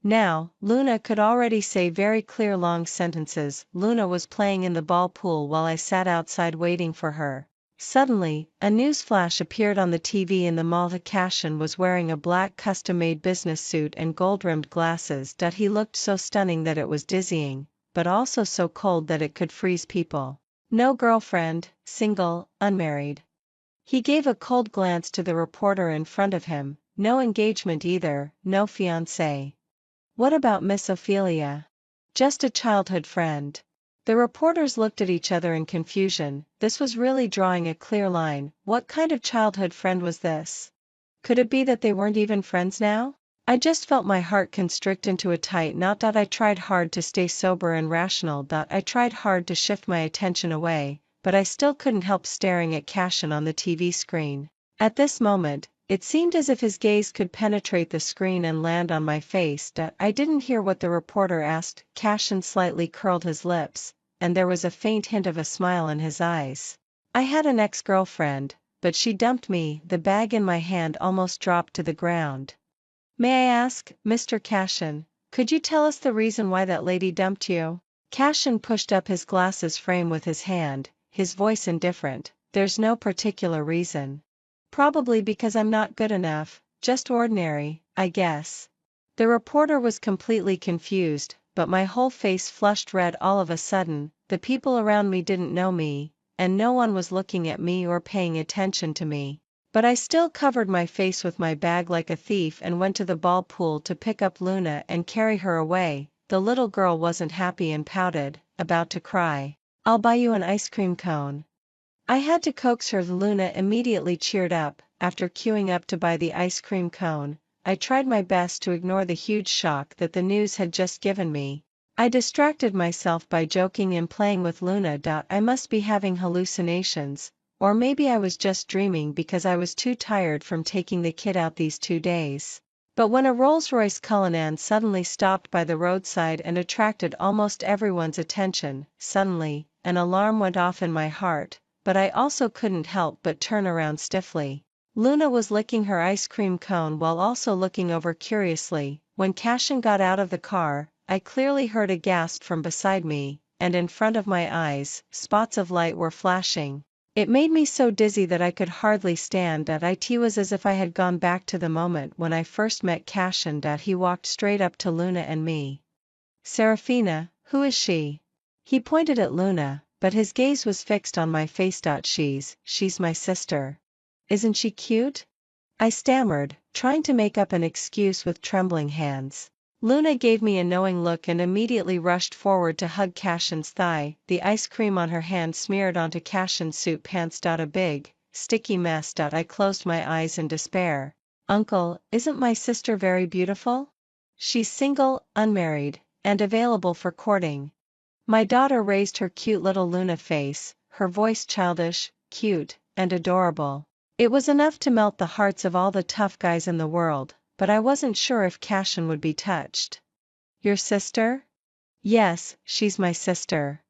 Now, Luna could already say very clear long sentences. Luna was playing in the ball pool while I sat outside waiting for her. Suddenly, a news flash appeared on the TV in the mall. Cashin was wearing a black custom-made business suit and gold-rimmed glasses. He looked so stunning that it was dizzying, but also so cold that it could freeze people. No girlfriend, single, unmarried. He gave a cold glance to the reporter in front of him. No engagement either, no fiancé. What about Miss Ophelia? Just a childhood friend. The reporters looked at each other in confusion. This was really drawing a clear line. What kind of childhood friend was this? Could it be that they weren't even friends now? I just felt my heart constrict into a tight knot. I tried hard to stay sober and rational. I tried hard to shift my attention away, but I still couldn't help staring at Cashin on the TV screen. At this moment, it seemed as if his gaze could penetrate the screen and land on my face. I didn't hear what the reporter asked. Cashin slightly curled his lips, and there was a faint hint of a smile in his eyes. I had an ex-girlfriend, but she dumped me. The bag in my hand almost dropped to the ground. May I ask, Mr. Cashin, could you tell us the reason why that lady dumped you? Cashin pushed up his glasses frame with his hand, his voice indifferent. There's no particular reason. Probably because I'm not good enough, just ordinary, I guess. The reporter was completely confused, but my whole face flushed red all of a sudden. The people around me didn't know me, and no one was looking at me or paying attention to me. But I still covered my face with my bag like a thief and went to the ball pool to pick up Luna and carry her away. The little girl wasn't happy and pouted, about to cry. I'll buy you an ice cream cone. I had to coax her. Luna immediately cheered up. After queuing up to buy the ice cream cone, I tried my best to ignore the huge shock that the news had just given me. I distracted myself by joking and playing with Luna. I must be having hallucinations, or maybe I was just dreaming because I was too tired from taking the kid out these 2 days. But when a Rolls-Royce Cullinan suddenly stopped by the roadside and attracted almost everyone's attention, suddenly, an alarm went off in my heart, but I also couldn't help but turn around stiffly. Luna was licking her ice cream cone while also looking over curiously. When Cashin got out of the car, I clearly heard a gasp from beside me, and in front of my eyes, spots of light were flashing. It made me so dizzy that I could hardly stand. It was as if I had gone back to the moment when I first met Cashin. He walked straight up to Luna and me. Serafina, who is she? He pointed at Luna, but his gaze was fixed on my face. She's my sister. Isn't she cute? I stammered, trying to make up an excuse with trembling hands. Luna gave me a knowing look and immediately rushed forward to hug Cashin's thigh, the ice cream on her hand smeared onto Cashin's suit pants. A big, sticky mess. I closed my eyes in despair. Uncle, isn't my sister very beautiful? She's single, unmarried, and available for courting. My daughter raised her cute little Luna face, her voice childish, cute, and adorable. It was enough to melt the hearts of all the tough guys in the world, but I wasn't sure if Cashin would be touched. Your sister? Yes, she's my sister.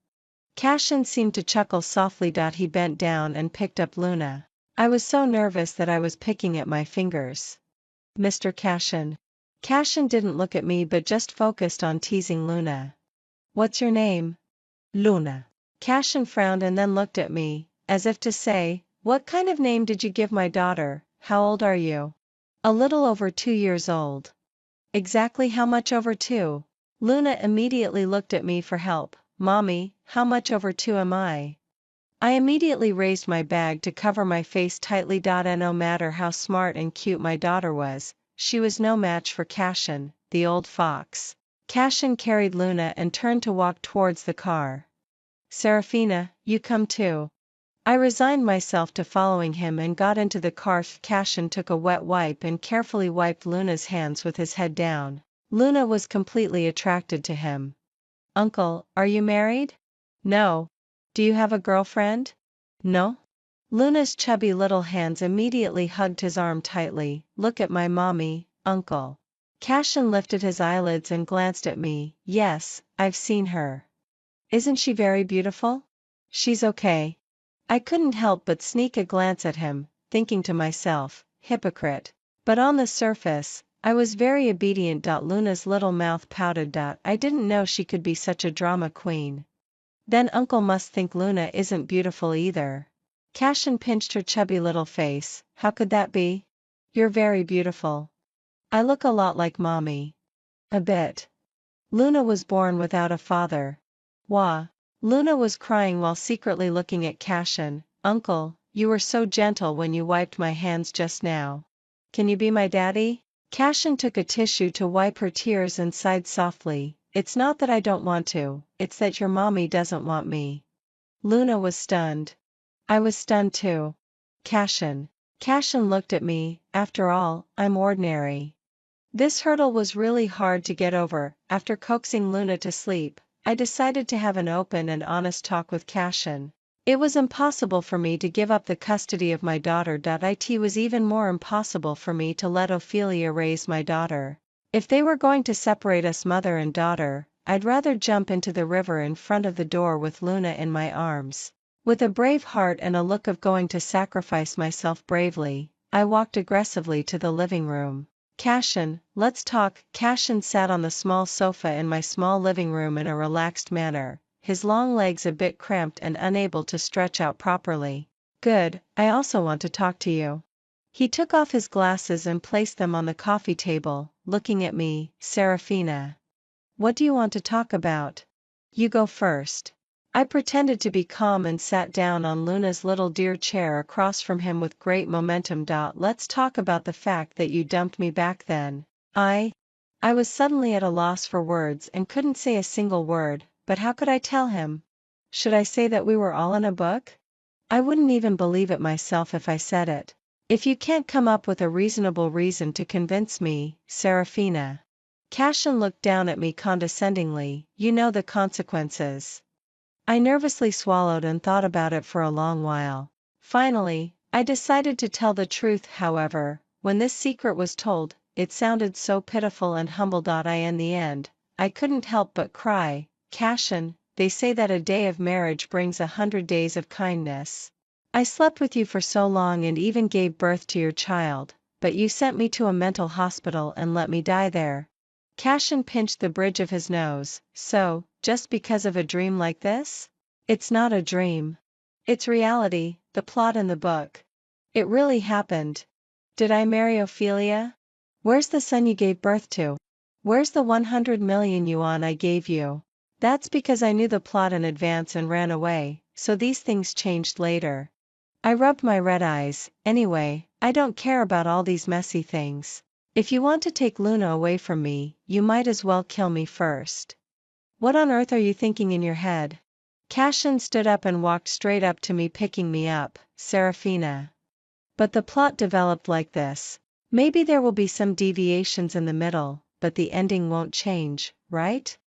Cashin seemed to chuckle softly. He bent down and picked up Luna. I was so nervous that I was picking at my fingers. Mr. Cashin. Cashin didn't look at me but just focused on teasing Luna. What's your name? Luna. Cashin frowned and then looked at me, as if to say, what kind of name did you give my daughter? How old are you? A little over 2 years old. Exactly how much over 2? Luna immediately looked at me for help. Mommy, how much over 2 am I? I immediately raised my bag to cover my face tightly. No matter how smart and cute my daughter was, she was no match for Cashin, the old fox. Cashin carried Luna and turned to walk towards the car. Serafina, you come too. I resigned myself to following him and got into the car. Cashin took a wet wipe and carefully wiped Luna's hands with his head down. Luna was completely attracted to him. Uncle, are you married? No. Do you have a girlfriend? No. Luna's chubby little hands immediately hugged his arm tightly. Look at my mommy, uncle. Cashin lifted his eyelids and glanced at me. Yes, I've seen her. Isn't she very beautiful? She's okay. I couldn't help but sneak a glance at him, thinking to myself, hypocrite. But on the surface, I was very obedient. Luna's little mouth pouted. I didn't know she could be such a drama queen. Then Uncle must think Luna isn't beautiful either. Cashin pinched her chubby little face. How could that be? You're very beautiful. I look a lot like Mommy. A bit. Luna was born without a father. Wah. Luna was crying while secretly looking at Cashin. Uncle, you were so gentle when you wiped my hands just now. Can you be my daddy? Cashin took a tissue to wipe her tears and sighed softly. It's not that I don't want to, it's that your mommy doesn't want me. Luna was stunned. I was stunned too. Cashin. Cashin looked at me. After all, I'm ordinary. This hurdle was really hard to get over. After coaxing Luna to sleep, I decided to have an open and honest talk with Cashin. It was impossible for me to give up the custody of my daughter. It was even more impossible for me to let Ophelia raise my daughter. If they were going to separate us mother and daughter, I'd rather jump into the river in front of the door with Luna in my arms. With a brave heart and a look of going to sacrifice myself bravely, I walked aggressively to the living room. Cashin, let's talk. Cashin sat on the small sofa in my small living room in a relaxed manner, his long legs a bit cramped and unable to stretch out properly. Good, I also want to talk to you. He took off his glasses and placed them on the coffee table, looking at me. Serafina. What do you want to talk about? You go first. I pretended to be calm and sat down on Luna's little dear chair across from him with great momentum. Let's talk about the fact that you dumped me back then. I was suddenly at a loss for words and couldn't say a single word, but how could I tell him? Should I say that we were all in a book? I wouldn't even believe it myself if I said it. If you can't come up with a reasonable reason to convince me, Serafina. Cashin looked down at me condescendingly. You know the consequences. I nervously swallowed and thought about it for a long while. Finally, I decided to tell the truth. However, when this secret was told, it sounded so pitiful and humble. In the end, I couldn't help but cry. Cashin, they say that a day of marriage brings 100 days of kindness. I slept with you for so long and even gave birth to your child, but you sent me to a mental hospital and let me die there. Cashin pinched the bridge of his nose. So, just because of a dream like this? It's not a dream. It's reality, the plot in the book. It really happened. Did I marry Ophelia? Where's the son you gave birth to? Where's the 100 million yuan I gave you? That's because I knew the plot in advance and ran away, so these things changed later. I rubbed my red eyes. Anyway, I don't care about all these messy things. If you want to take Luna away from me, you might as well kill me first. What on earth are you thinking in your head? Cashin stood up and walked straight up to me, picking me up. Serafina. But the plot developed like this. Maybe there will be some deviations in the middle, but the ending won't change, right?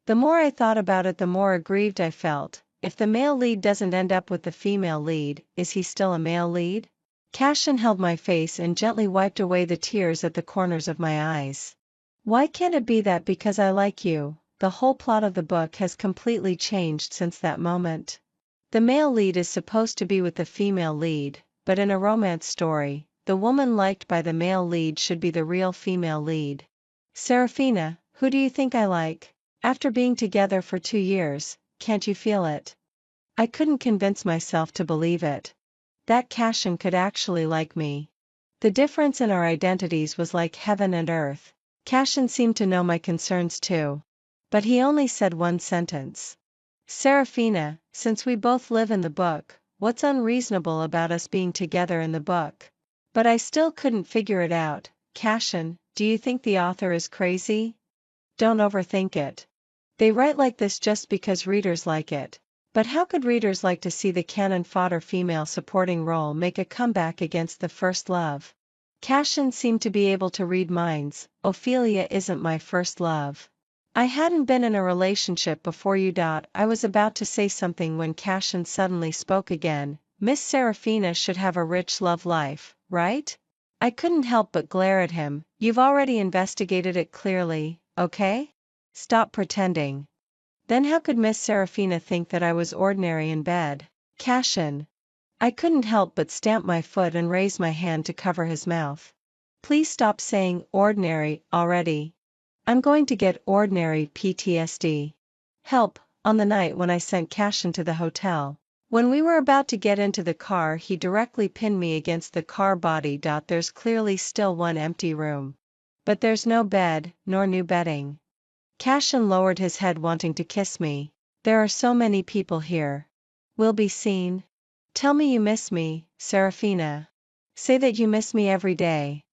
The more I thought about it, the more aggrieved I felt. If the male lead doesn't end up with the female lead, is he still a male lead? Cashin held my face and gently wiped away the tears at the corners of my eyes. Why can't it be that because I like you, the whole plot of the book has completely changed since that moment? The male lead is supposed to be with the female lead, but in a romance story, the woman liked by the male lead should be the real female lead. Serafina, who do you think I like? After being together for 2 years, can't you feel it? I couldn't convince myself to believe it. That Cashin could actually like me. The difference in our identities was like heaven and earth. Cashin seemed to know my concerns too. But he only said one sentence. Serafina, since we both live in the book, what's unreasonable about us being together in the book? But I still couldn't figure it out. Cashin, do you think the author is crazy? Don't overthink it. They write like this just because readers like it. But how could readers like to see the cannon fodder female supporting role make a comeback against the first love? Cashin seemed to be able to read minds. Ophelia isn't my first love. I hadn't been in a relationship before you. I was about to say something when Cashin suddenly spoke again. Miss Serafina should have a rich love life, right? I couldn't help but glare at him. You've already investigated it clearly, okay? Stop pretending. Then how could Miss Serafina think that I was ordinary in bed? Cashin. I couldn't help but stamp my foot and raise my hand to cover his mouth. Please stop saying ordinary already. I'm going to get ordinary PTSD. Help. On the night when I sent Cashin to the hotel. When we were about to get into the car, he directly pinned me against the car body. There's clearly still one empty room. But there's no bed, nor new bedding. Cashin lowered his head, wanting to kiss me. There are so many people here. We'll be seen. Tell me you miss me, Serafina. Say that you miss me every day.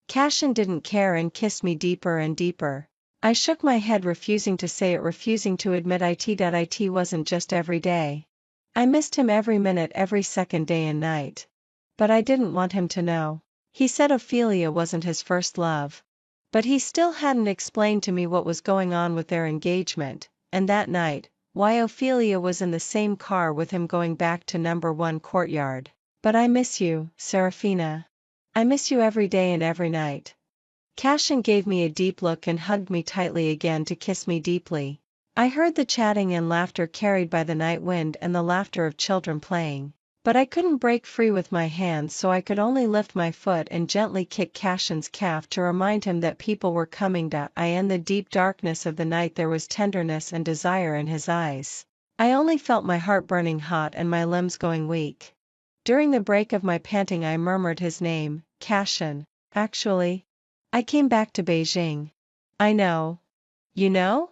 Cashin didn't care and kissed me deeper and deeper. I shook my head, refusing to say it, refusing to admit it wasn't just every day. I missed him every minute, every second, day and night. But I didn't want him to know. He said Ophelia wasn't his first love. But he still hadn't explained to me what was going on with their engagement, and that night, why Ophelia was in the same car with him going back to number 1 Courtyard. But I miss you, Serafina. I miss you every day and every night. Cashin gave me a deep look and hugged me tightly again to kiss me deeply. I heard the chatting and laughter carried by the night wind and the laughter of children playing. But I couldn't break free with my hands, so I could only lift my foot and gently kick Cashin's calf to remind him that people were coming. In the deep darkness of the night there was tenderness and desire in his eyes. I only felt my heart burning hot and my limbs going weak. During the break of my panting I murmured his name, Cashin. Actually, I came back to Beijing. I know. You know?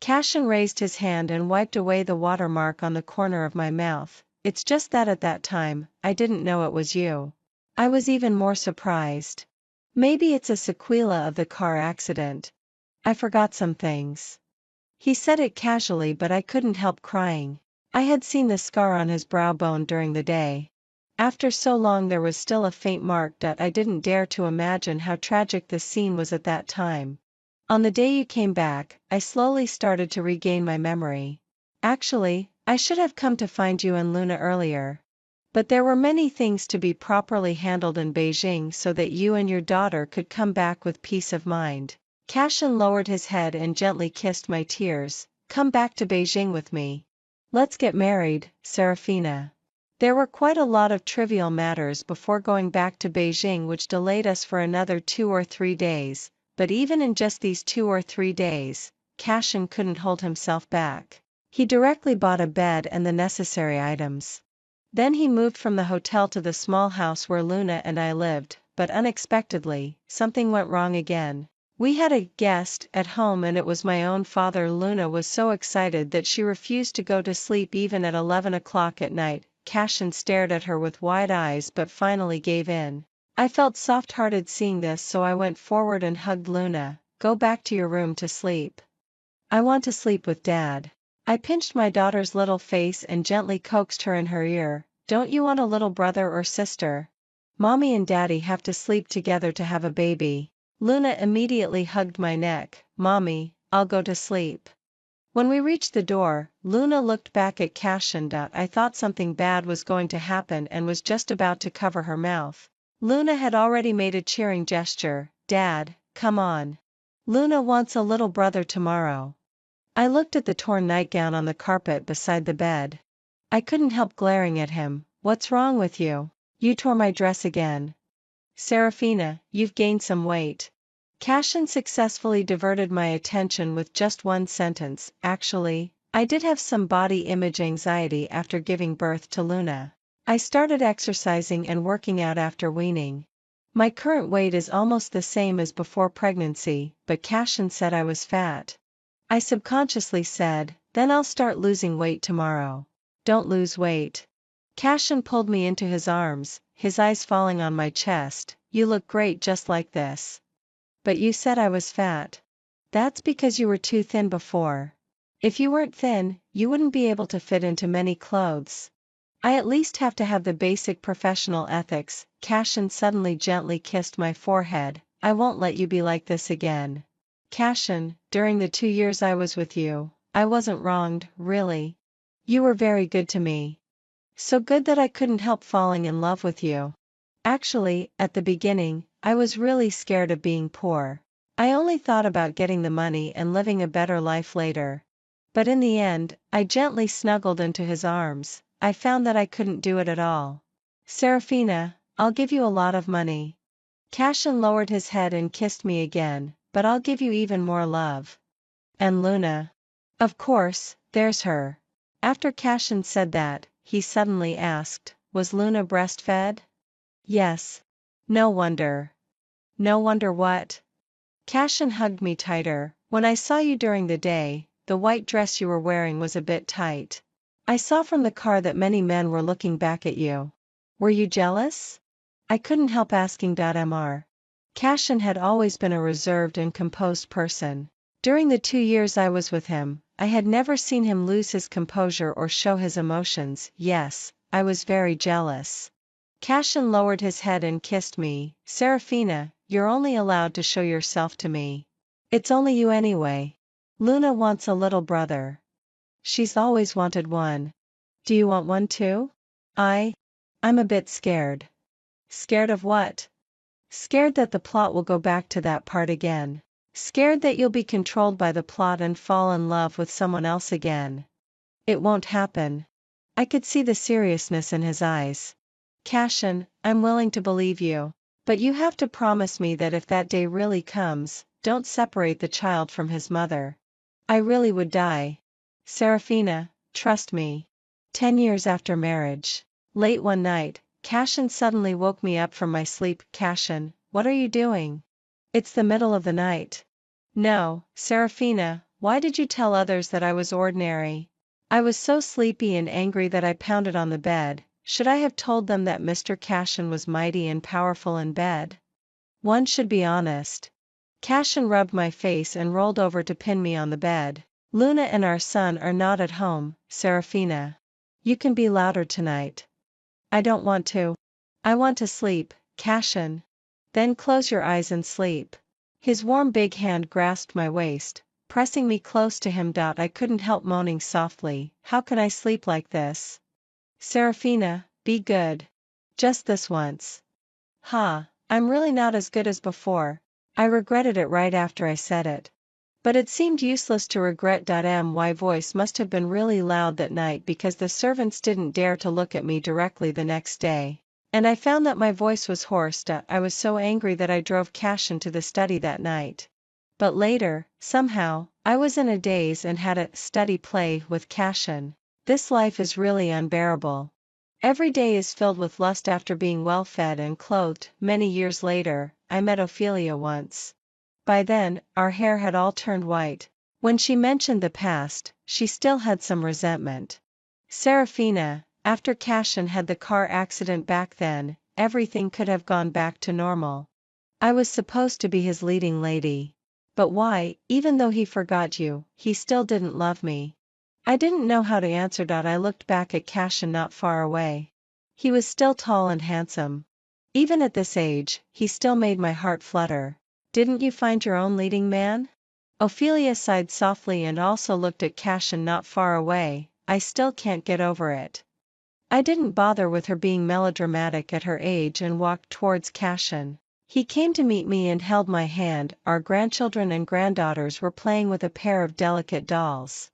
Cashin raised his hand and wiped away the watermark on the corner of my mouth. It's just that at that time, I didn't know it was you. I was even more surprised. Maybe it's a sequela of the car accident. I forgot some things. He said it casually, but I couldn't help crying. I had seen the scar on his brow bone during the day. After so long there was still a faint mark. I didn't dare to imagine how tragic the scene was at that time. On the day you came back, I slowly started to regain my memory. Actually, I should have come to find you and Luna earlier. But there were many things to be properly handled in Beijing so that you and your daughter could come back with peace of mind. Cashin lowered his head and gently kissed my tears. Come back to Beijing with me. Let's get married, Serafina. There were quite a lot of trivial matters before going back to Beijing which delayed us for another 2 or 3 days, but even in just these 2 or 3 days, Cashin couldn't hold himself back. He directly bought a bed and the necessary items. Then he moved from the hotel to the small house where Luna and I lived, but unexpectedly, something went wrong again. We had a guest at home and it was my own father. Luna was so excited that she refused to go to sleep even at 11 o'clock at night. Cashin stared at her with wide eyes but finally gave in. I felt soft-hearted seeing this, so I went forward and hugged Luna. Go back to your room to sleep. I want to sleep with Dad. I pinched my daughter's little face and gently coaxed her in her ear. Don't you want a little brother or sister? Mommy and Daddy have to sleep together to have a baby. Luna immediately hugged my neck. Mommy, I'll go to sleep. When we reached the door, Luna looked back at Cashin. I thought something bad was going to happen and was just about to cover her mouth. Luna had already made a cheering gesture. Dad, come on. Luna wants a little brother tomorrow. I looked at the torn nightgown on the carpet beside the bed. I couldn't help glaring at him. What's wrong with you? You tore my dress again. Serafina, you've gained some weight. Cashin successfully diverted my attention with just one sentence. Actually, I did have some body image anxiety after giving birth to Luna. I started exercising and working out after weaning. My current weight is almost the same as before pregnancy, but Cashin said I was fat. I subconsciously said, then I'll start losing weight tomorrow. Don't lose weight. Cashin pulled me into his arms, his eyes falling on my chest. You look great just like this. But you said I was fat. That's because you were too thin before. If you weren't thin, you wouldn't be able to fit into many clothes. I at least have to have the basic professional ethics. Cashin suddenly gently kissed my forehead. I won't let you be like this again. Cashin, during the 2 years I was with you, I wasn't wronged, really. You were very good to me. So good that I couldn't help falling in love with you. Actually, at the beginning, I was really scared of being poor. I only thought about getting the money and living a better life later. But in the end, I gently snuggled into his arms. I found that I couldn't do it at all. Serafina, I'll give you a lot of money. Cashin lowered his head and kissed me again, but I'll give you even more love. And Luna? Of course, there's her. After Cashin said that, he suddenly asked, was Luna breastfed? Yes. No wonder. No wonder what? Cashin hugged me tighter. When I saw you during the day, the white dress you were wearing was a bit tight. I saw from the car that many men were looking back at you. Were you jealous? I couldn't help asking. Mr. Cashin had always been a reserved and composed person. During the 2 years I was with him, I had never seen him lose his composure or show his emotions. Yes, I was very jealous. Cashin lowered his head and kissed me. Serafina, you're only allowed to show yourself to me. It's only you anyway. Luna wants a little brother. She's always wanted one. Do you want one too? I'm a bit scared. Scared of what? Scared that the plot will go back to that part again. Scared that you'll be controlled by the plot and fall in love with someone else again. It won't happen. I could see the seriousness in his eyes. Cashin, I'm willing to believe you. But you have to promise me that if that day really comes, don't separate the child from his mother. I really would die. Serafina, trust me. 10 years after marriage. Late one night, Cashin suddenly woke me up from my sleep. Cashin, what are you doing? It's the middle of the night. No, Serafina, why did you tell others that I was ordinary? I was so sleepy and angry that I pounded on the bed. Should I have told them that Mr. Cashin was mighty and powerful in bed? One should be honest. Cashin rubbed my face and rolled over to pin me on the bed. Luna and our son are not at home, Serafina. You can be louder tonight. I don't want to. I want to sleep, Cashin. Then close your eyes and sleep. His warm big hand grasped my waist, pressing me close to him. I couldn't help moaning softly. How can I sleep like this? Serafina, Be good. Just this once. Ha, I'm really not as good as before. I regretted it right after I said it. But it seemed useless to regret. My voice must have been really loud that night because the servants didn't dare to look at me directly the next day. And I found that my voice was hoarse. I was so angry that I drove Cashin to the study that night. But later, somehow, I was in a daze and had a study play with Cashin. This life is really unbearable. Every day is filled with lust after being well fed and clothed. Many years later, I met Ophelia once. By then, our hair had all turned white. When she mentioned the past, she still had some resentment. Serafina, after Cashin had the car accident back then, everything could have gone back to normal. I was supposed to be his leading lady. But why, even though he forgot you, he still didn't love me? I didn't know how to answer. I looked back at Cashin not far away. He was still tall and handsome. Even at this age, he still made my heart flutter. Didn't you find your own leading man? Ophelia sighed softly and also looked at Cashin not far away. I still can't get over it. I didn't bother with her being melodramatic at her age and walked towards Cashin. He came to meet me and held my hand. Our grandchildren and granddaughters were playing with a pair of delicate dolls.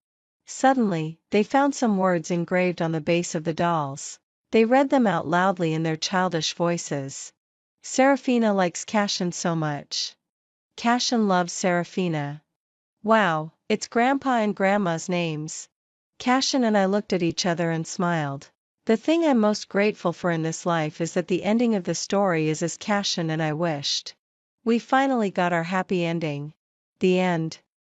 Suddenly, they found some words engraved on the base of the dolls. They read them out loudly in their childish voices. Serafina likes Cashin so much. Cashin loves Serafina. Wow, it's Grandpa and Grandma's names. Cashin and I looked at each other and smiled. The thing I'm most grateful for in this life is that the ending of the story is as Cashin and I wished. We finally got our happy ending. The end.